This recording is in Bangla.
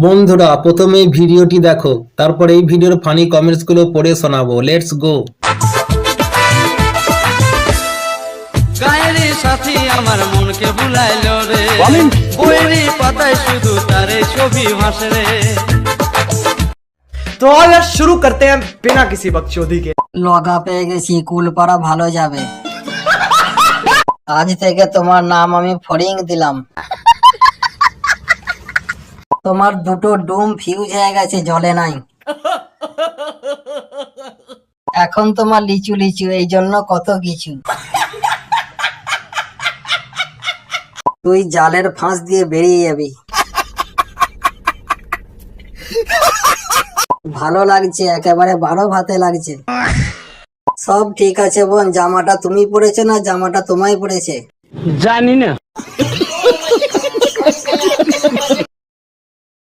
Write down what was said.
বন্ধুরা প্রথমে এই ভিডিওটি দেখো, তারপর এই ভিডিওর ফানি কমেন্টস গুলো পড়ে শোনাবো। Let's go. গায়ের সাথী আমার মনকে বুলাইলো রে, বইয়েরই পাতায় শুধু তারে ছবি ভাসে রে। तो आओ यार शुरू करते हैं बिना किसी बकचोदी के। লগা পেয়ে গেছি, কুলপাড়া ভালো যাবে। আজ থেকে তোমার নাম আমি ফড়িং দিলাম। তোমার দুটো ডুম ফিউজ হয়ে গেছে, জ্বলে নাই। এখন তোমার লিচু লিচু, এই জন্য কত কিছু। তুই জালের ফাঁস দিয়ে বেরিয়ে যাবি। ভালো লাগছে, একেবারে 12 ভাতে লাগছে। সব ঠিক আছে বোন, জামাটা তুমি পরেছো না জামাটা তোমায় পড়েছে? জানি না।